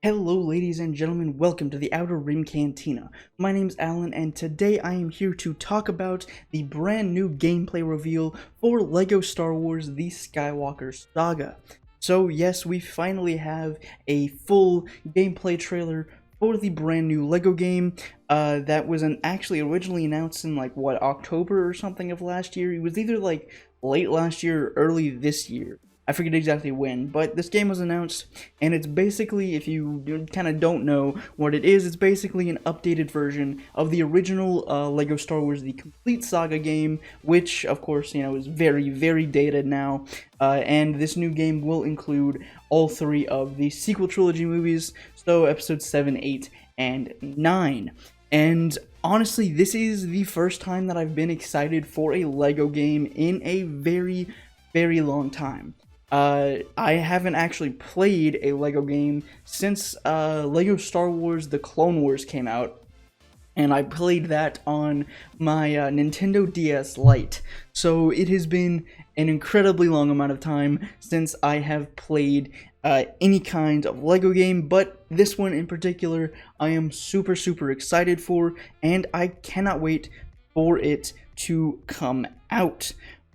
Hello ladies and gentlemen, welcome to the Outer Rim Cantina. My name's Alan and today I am here to talk about the brand new gameplay reveal for LEGO Star Wars The Skywalker Saga. So yes, we finally have a full gameplay trailer for the brand new LEGO game that was actually originally announced in October or something of last year. It was either late last year or early this year. I forget exactly when, but this game was announced, and it's basically, if you kind of don't know what it is, it's basically an updated version of the original LEGO Star Wars The Complete Saga game, which, of course, is very, very dated now, and this new game will include all three of the sequel trilogy movies, so episodes 7, 8, and 9. And honestly, this is the first time that I've been excited for a LEGO game in a very, very long time. I haven't actually played a LEGO game since LEGO Star Wars The Clone Wars came out, and I played that on my Nintendo DS Lite. So it has been an incredibly long amount of time since I have played any kind of LEGO game, but this one in particular I am super excited for, and I cannot wait for it to come out.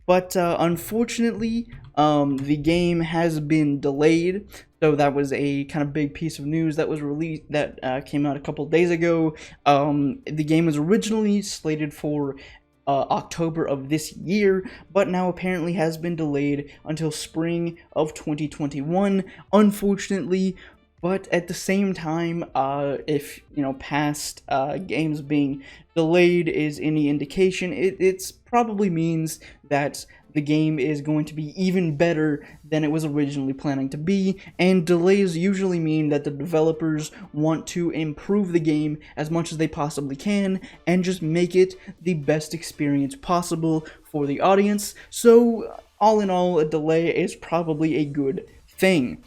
But unfortunately, the game has been delayed. So that was a kind of big piece of news that was released, that came out a couple days ago. The game was originally slated for October of this year, but now apparently has been delayed until spring of 2021, unfortunately. But at the same time, if past games being delayed is any indication, it's probably means that the game is going to be even better than it was originally planning to be, and delays usually mean that the developers want to improve the game as much as they possibly can and just make it the best experience possible for the audience. So all in all, a delay is probably a good thing.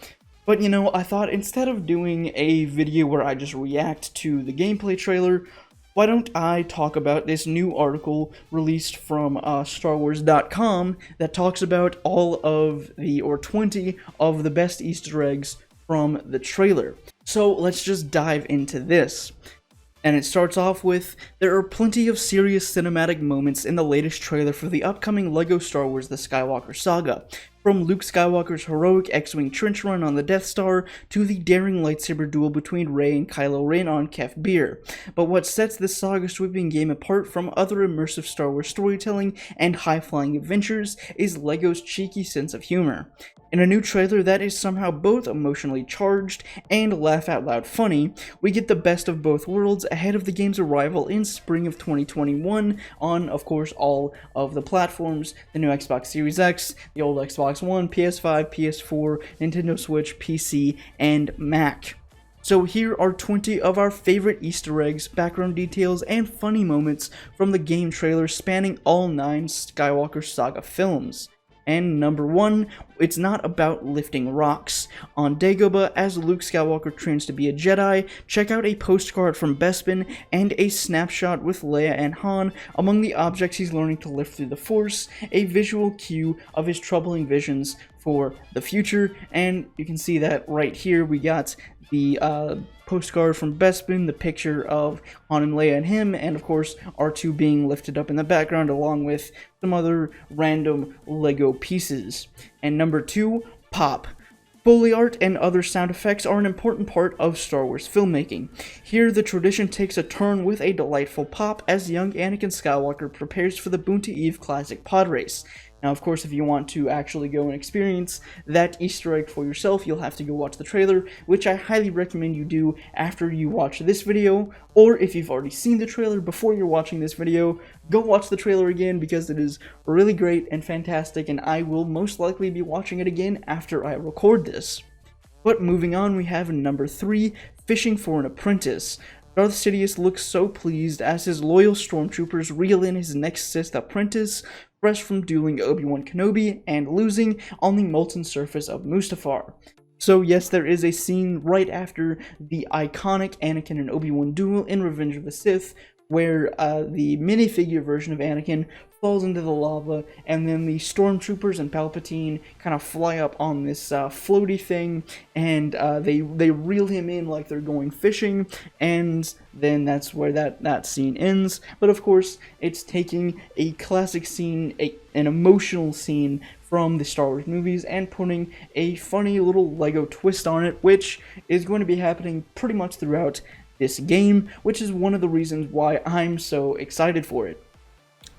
But I thought instead of doing a video where I just react to the gameplay trailer, why don't I talk about this new article released from StarWars.com that talks about all of or 20 of the best Easter eggs from the trailer. So let's just dive into this. And it starts off with, there are plenty of serious cinematic moments in the latest trailer for the upcoming LEGO Star Wars The Skywalker Saga. From Luke Skywalker's heroic X-Wing trench run on the Death Star, to the daring lightsaber duel between Rey and Kylo Ren on Kef Bir. But what sets this saga-sweeping game apart from other immersive Star Wars storytelling and high-flying adventures is LEGO's cheeky sense of humor. In a new trailer that is somehow both emotionally charged and laugh-out-loud funny, we get the best of both worlds ahead of the game's arrival in spring of 2021 on, of course, all of the platforms: the new Xbox Series X, the old Xbox One, PS5, PS4, Nintendo Switch, PC, and Mac. So here are 20 of our favorite Easter eggs, background details, and funny moments from the game trailer spanning all 9 Skywalker Saga films. And number 1, it's not about lifting rocks. On Dagobah, as Luke Skywalker trains to be a Jedi, check out a postcard from Bespin and a snapshot with Leia and Han among the objects he's learning to lift through the Force, a visual cue of his troubling visions for the future. And you can see that right here. We got the postcard from Bespin, the picture of Han and Leia and him, and of course R2 being lifted up in the background along with some other random LEGO pieces. And number 2, pop. Foley art and other sound effects are an important part of Star Wars filmmaking. Here, the tradition takes a turn with a delightful pop as young Anakin Skywalker prepares for the Boonta Eve Classic pod race. Now, of course, if you want to actually go and experience that Easter egg for yourself, you'll have to go watch the trailer, which I highly recommend you do after you watch this video, or if you've already seen the trailer before you're watching this video, go watch the trailer again because it is really great and fantastic, and I will most likely be watching it again after I record this. But moving on, we have number 3, fishing for an apprentice. Darth Sidious looks so pleased as his loyal stormtroopers reel in his next Sith apprentice, fresh from dueling Obi-Wan Kenobi and losing on the molten surface of Mustafar. So yes, there is a scene right after the iconic Anakin and Obi-Wan duel in Revenge of the Sith, where the minifigure version of Anakin falls into the lava, and then the stormtroopers and Palpatine kind of fly up on this floaty thing, and they reel him in like they're going fishing, and then that's where that scene ends. But of course, it's taking a classic scene, an emotional scene from the Star Wars movies, and putting a funny little Lego twist on it, which is going to be happening pretty much throughout this game, which is one of the reasons why I'm so excited for it.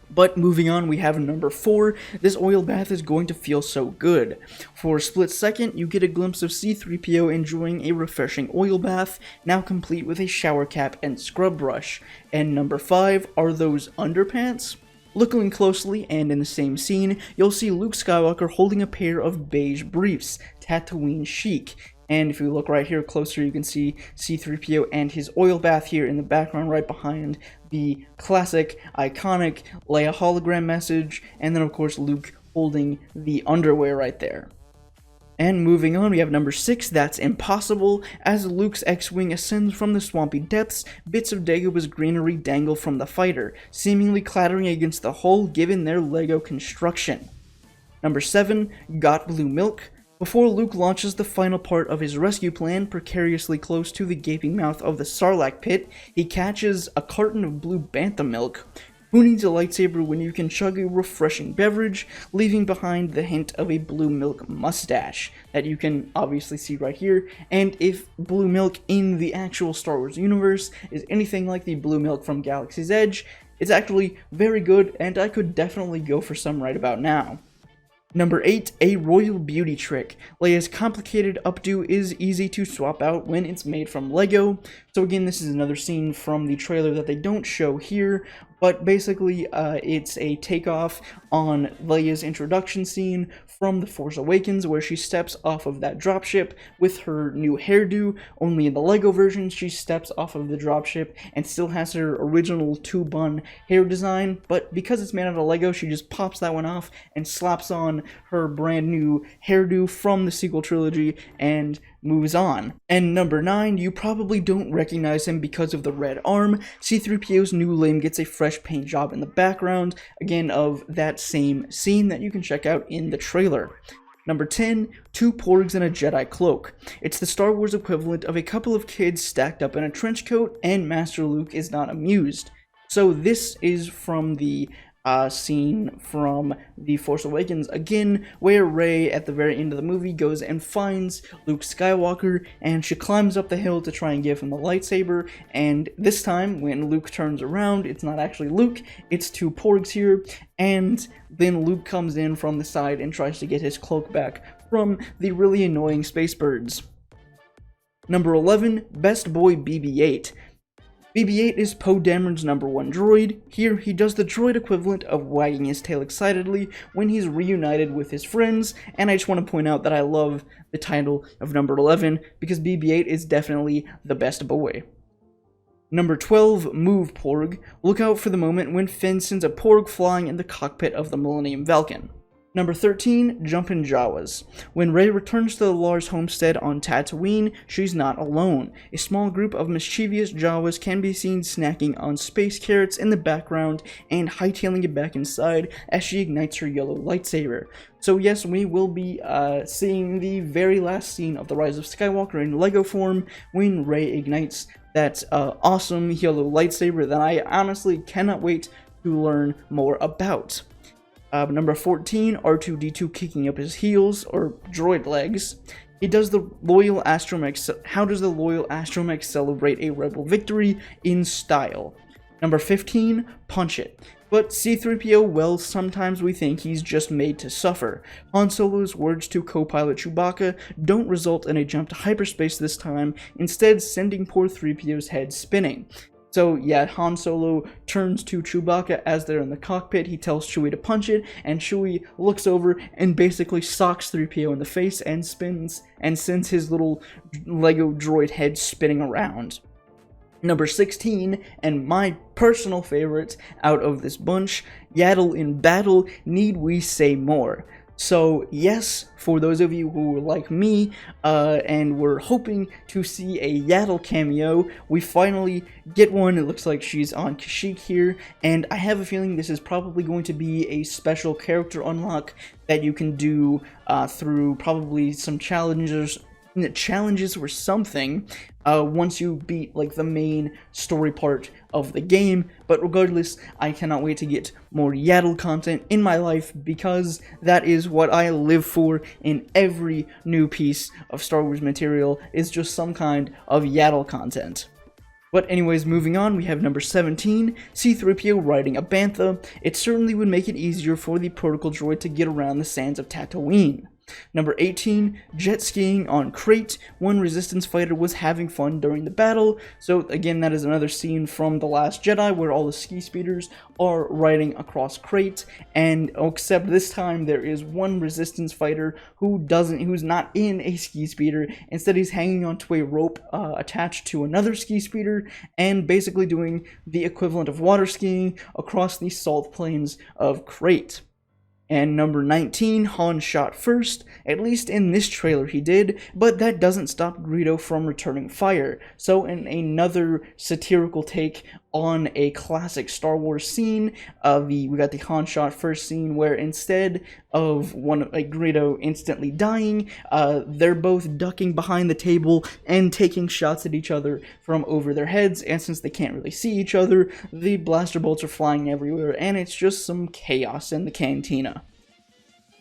But moving on, we have number 4. This oil bath is going to feel so good. For a split second, you get a glimpse of C-3PO enjoying a refreshing oil bath, now complete with a shower cap and scrub brush. And number 5 are those underpants. Looking closely, and in the same scene, you'll see Luke Skywalker holding a pair of beige briefs, Tatooine chic. And if you look right here closer, you can see C-3PO and his oil bath here in the background right behind the classic, iconic Leia hologram message, and then of course Luke holding the underwear right there. And moving on, we have number 6, that's impossible. As Luke's X-Wing ascends from the swampy depths, bits of Dagobah's greenery dangle from the fighter, seemingly clattering against the hull given their Lego construction. Number 7, got blue milk. Before Luke launches the final part of his rescue plan, precariously close to the gaping mouth of the Sarlacc pit, he catches a carton of blue bantha milk. Who needs a lightsaber when you can chug a refreshing beverage, leaving behind the hint of a blue milk mustache that you can obviously see right here. And if blue milk in the actual Star Wars universe is anything like the blue milk from Galaxy's Edge, it's actually very good, and I could definitely go for some right about now. Number 8, a royal beauty trick. Leia's complicated updo is easy to swap out when it's made from Lego. So again, this is another scene from the trailer that they don't show here, but basically it's a takeoff on Leia's introduction scene from The Force Awakens, where she steps off of that dropship with her new hairdo. Only in the Lego version, she steps off of the dropship and still has her original two-bun hair design, but because it's made out of Lego, she just pops that one off and slaps on her brand new hairdo from the sequel trilogy and moves on. And number 9, you probably don't recognize him because of the red arm. C-3PO's new limb gets a fresh paint job in the background, again of that same scene that you can check out in the trailer. Number 10, 2 porgs and a Jedi cloak. It's the Star Wars equivalent of a couple of kids stacked up in a trench coat, and Master Luke is not amused. So this is from the scene from The Force Awakens again, where Rey at the very end of the movie goes and finds Luke Skywalker, and she climbs up the hill to try and give him the lightsaber, and this time when Luke turns around, it's not actually Luke, it's 2 porgs here, and then Luke comes in from the side and tries to get his cloak back from the really annoying space birds. Number 11, Best Boy BB-8. BB-8 is Poe Dameron's number 1 droid. Here, he does the droid equivalent of wagging his tail excitedly when he's reunited with his friends, and I just want to point out that I love the title of number 11, because BB-8 is definitely the best boy. Number 12, Move Porg. Look out for the moment when Finn sends a Porg flying in the cockpit of the Millennium Falcon. Number 13, Jumpin' Jawas. When Rey returns to the Lars homestead on Tatooine, she's not alone. A small group of mischievous Jawas can be seen snacking on space carrots in the background and hightailing it back inside as she ignites her yellow lightsaber. So yes, we will be seeing the very last scene of The Rise of Skywalker in Lego form when Rey ignites that awesome yellow lightsaber that I honestly cannot wait to learn more about. Number 14, R2-D2 kicking up his heels, or droid legs. He does the loyal astromech. How does the loyal astromech celebrate a rebel victory in style? Number 15, Punch It. But C-3PO, well, sometimes we think he's just made to suffer. Han Solo's words to co-pilot Chewbacca don't result in a jump to hyperspace this time, instead sending poor 3PO's head spinning. So yeah, Han Solo turns to Chewbacca as they're in the cockpit, he tells Chewie to punch it, and Chewie looks over and basically socks 3PO in the face and spins, and sends his little Lego droid head spinning around. Number 16, and my personal favorite out of this bunch, Yaddle in Battle, need we say more? So yes, for those of you who were like me and were hoping to see a Yaddle cameo, we finally get one. It looks like she's on Kashyyyk here, and I have a feeling this is probably going to be a special character unlock that you can do through probably some challenges or something once you beat like the main story part of the game. But regardless, I cannot wait to get more Yaddle content in my life, because that is what I live for in every new piece of Star Wars material, is just some kind of Yaddle content. But anyways, moving on, we have number 17, C-3PO riding a Bantha. It certainly would make it easier for the protocol droid to get around the sands of Tatooine. Number 18, jet skiing on Crate. One Resistance fighter was having fun during the battle. So again, that is another scene from The Last Jedi where all the ski speeders are riding across Crate, and except this time there is one Resistance fighter who's not in a ski speeder. Instead, he's hanging onto a rope attached to another ski speeder and basically doing the equivalent of water skiing across the salt plains of Crate. And number 19, Han shot first. At least in this trailer he did, but that doesn't stop Greedo from returning fire. So in another satirical take on a classic Star Wars scene, we got the Han shot first scene where instead of Greedo instantly dying, they're both ducking behind the table and taking shots at each other from over their heads, and since they can't really see each other, the blaster bolts are flying everywhere, and it's just some chaos in the cantina.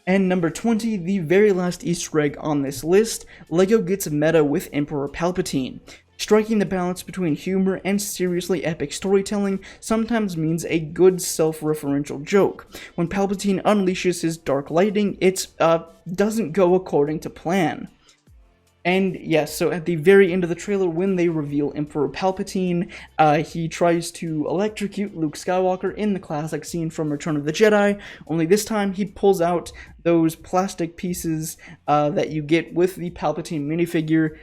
And number 20, the very last Easter egg on this list, LEGO gets meta with Emperor Palpatine. Striking the balance between humor and seriously epic storytelling sometimes means a good self-referential joke. When Palpatine unleashes his dark lightning, it doesn't go according to plan. And yes, so at the very end of the trailer, when they reveal Emperor Palpatine, he tries to electrocute Luke Skywalker in the classic scene from Return of the Jedi, only this time he pulls out those plastic pieces that you get with the Palpatine minifigure.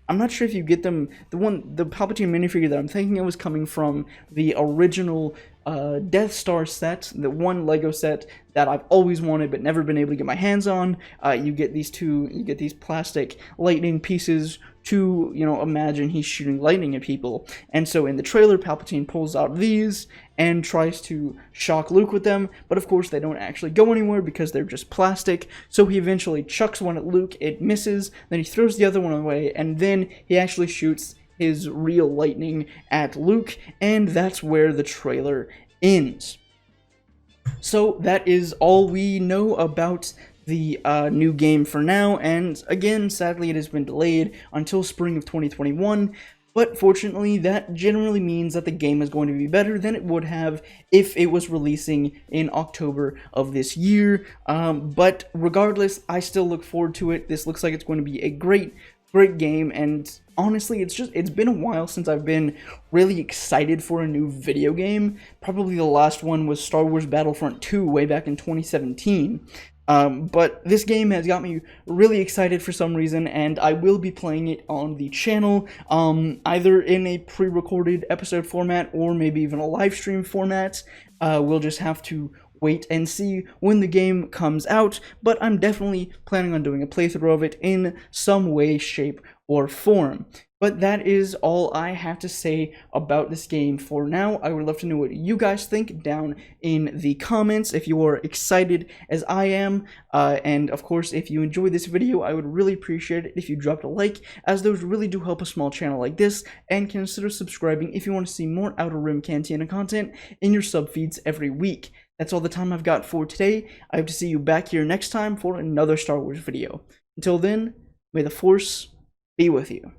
I'm not sure if you get them. The Palpatine minifigure that I'm thinking of was coming from the original Death Star set, the one Lego set that I've always wanted but never been able to get my hands on. You get these plastic lightning pieces to, imagine he's shooting lightning at people. And so in the trailer, Palpatine pulls out these and tries to shock Luke with them, but of course they don't actually go anywhere because they're just plastic. So he eventually chucks one at Luke, it misses, then he throws the other one away, and then he actually shoots his real lightning at Luke, and that's where the trailer ends. So that is all we know about the new game for now, and again, sadly it has been delayed until spring of 2021, but fortunately that generally means that the game is going to be better than it would have if it was releasing in October of this year. But regardless, I still look forward to it. This looks like it's going to be a great game, and honestly, it's been a while since I've been really excited for a new video game. Probably the last one was Star Wars Battlefront 2 way back in 2017. But this game has got me really excited for some reason, and I will be playing it on the channel, either in a pre-recorded episode format or maybe even a live stream format. We'll just have to wait and see when the game comes out, but I'm definitely planning on doing a playthrough of it in some way, shape, or form. But that is all I have to say about this game for now. I would love to know what you guys think down in the comments, if you are excited as I am. And of course, if you enjoyed this video, I would really appreciate it if you dropped a like, as those really do help a small channel like this, and consider subscribing if you want to see more Outer Rim Cantina content in your sub feeds every week. That's all the time I've got for today. I hope to see you back here next time for another Star Wars video. Until then, may the Force be with you.